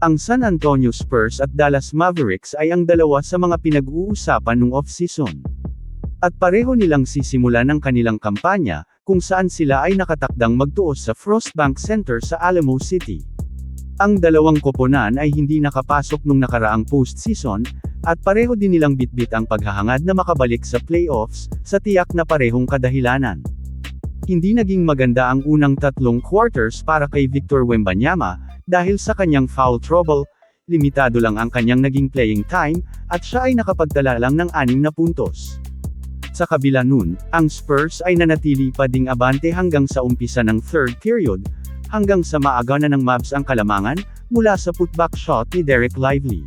Ang San Antonio Spurs at Dallas Mavericks ay ang dalawa sa mga pinag-uusapan nung off-season. At pareho nilang sisimulan ang kanilang kampanya, kung saan sila ay nakatakdang magtuos sa Frostbank Center sa Alamo City. Ang dalawang koponan ay hindi nakapasok nung nakaraang postseason, at pareho din nilang bitbit ang paghahangad na makabalik sa playoffs, sa tiyak na parehong kadahilanan. Hindi naging maganda ang unang tatlong quarters para kay Victor Wembanyama, dahil sa kanyang foul trouble, limitado lang ang kanyang naging playing time, at siya ay nakapagtala lang ng 6 na puntos. Sa kabila nun, ang Spurs ay nanatili pa ding abante hanggang sa umpisa ng third period, hanggang sa maaga na ng Mavs ang kalamangan, mula sa putback shot ni Dereck Lively.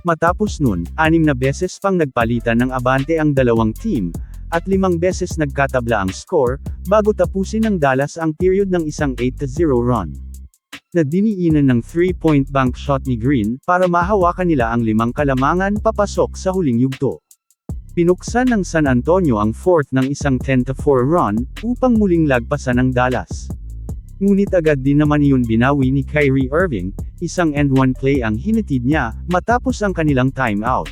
Matapos nun, 6 na beses pang nagpalitan ng abante ang dalawang team, at 5 beses nagkatabla ang score, bago tapusin ng Dallas ang period ng isang 8-0 run. Na diniinan ng 3-point bank shot ni Green, para mahawakan nila ang 5 kalamangan papasok sa huling yugto. Pinuksan ng San Antonio ang fourth ng isang 10-4 run, upang muling lagpasan ng Dallas. Ngunit agad din naman iyon binawi ni Kyrie Irving, isang and-one play ang hinatid niya, matapos ang kanilang timeout.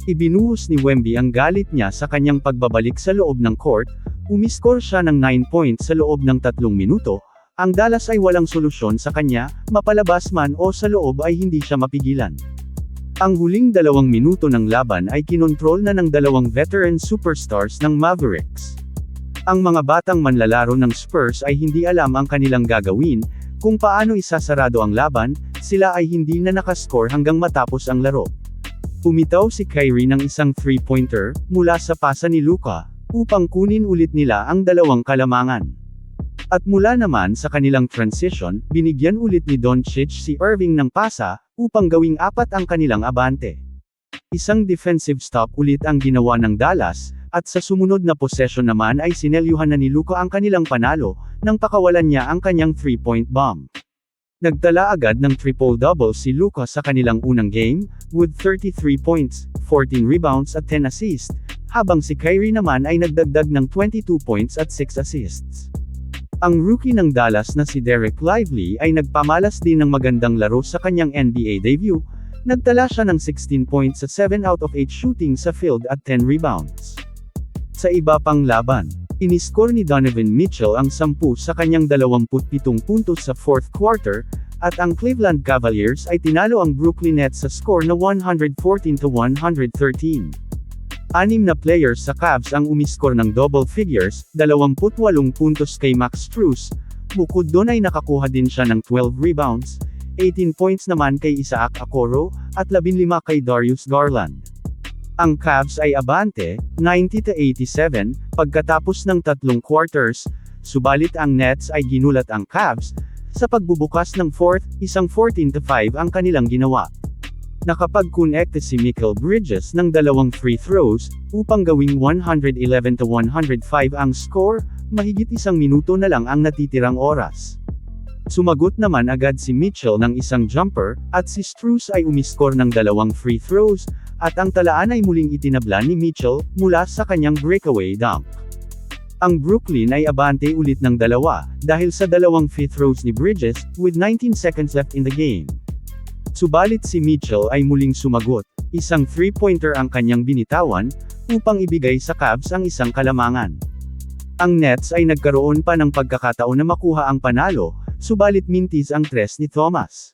Ibinuhos ni Wemby ang galit niya sa kanyang pagbabalik sa loob ng court, umiskor siya ng 9 points sa loob ng 3 minuto, ang Dallas ay walang solusyon sa kanya, mapalabas man o sa loob ay hindi siya mapigilan. Ang huling 2 minuto ng laban ay kinontrol na ng dalawang veteran superstars ng Mavericks. Ang mga batang manlalaro ng Spurs ay hindi alam ang kanilang gagawin, kung paano isasarado ang laban, sila ay hindi na nakascore hanggang matapos ang laro. Umitaw si Kyrie ng isang 3-pointer, mula sa pasa ni Luka, upang kunin ulit nila ang 2 kalamangan. At mula naman sa kanilang transition, binigyan ulit ni Doncic si Irving ng pasa, upang gawing 4 ang kanilang abante. Isang defensive stop ulit ang ginawa ng Dallas, at sa sumunod na possession naman ay sinelyuhan na ni Luka ang kanilang panalo, nang pakawalan niya ang kanyang 3-point bomb. Nagtala agad ng triple-double si Luka sa kanilang unang game, with 33 points, 14 rebounds at 10 assists, habang si Kyrie naman ay nagdagdag ng 22 points at 6 assists. Ang rookie ng Dallas na si Dereck Lively ay nagpamalas din ng magandang laro sa kanyang NBA debut, nagtala siya ng 16 points sa 7 out of 8 shooting sa field at 10 rebounds. Sa iba pang laban, iniskor ni Donovan Mitchell ang 10 sa kanyang 27 puntos sa fourth quarter, at ang Cleveland Cavaliers ay tinalo ang Brooklyn Nets sa score na 114-113. 6 na players sa Cavs ang umiskor ng double figures, 28 puntos kay Max Strus, bukod doon ay nakakuha din siya ng 12 rebounds, 18 points naman kay Isaac Okoro, at 15 kay Darius Garland. Ang Cavs ay abante, 90-87, pagkatapos ng 3 quarters, subalit ang Nets ay ginulat ang Cavs, sa pagbubukas ng fourth, isang 14-5 ang kanilang ginawa. Nakapag-connect si Mikal Bridges ng 2 free throws, upang gawing 111-105 ang score, mahigit 1 minuto na lang ang natitirang oras. Sumagot naman agad si Mitchell ng isang jumper, at si Strus ay umiskor ng 2 free throws, at ang talaan ay muling itinabla ni Mitchell, mula sa kanyang breakaway dunk. Ang Brooklyn ay abante ulit ng 2, dahil sa 2 free throws ni Bridges, with 19 seconds left in the game. Subalit si Mitchell ay muling sumagot, isang 3-pointer ang kanyang binitawan, upang ibigay sa Cavs ang isang kalamangan. Ang Nets ay nagkaroon pa ng pagkakataon na makuha ang panalo, subalit mintis ang tres ni Thomas.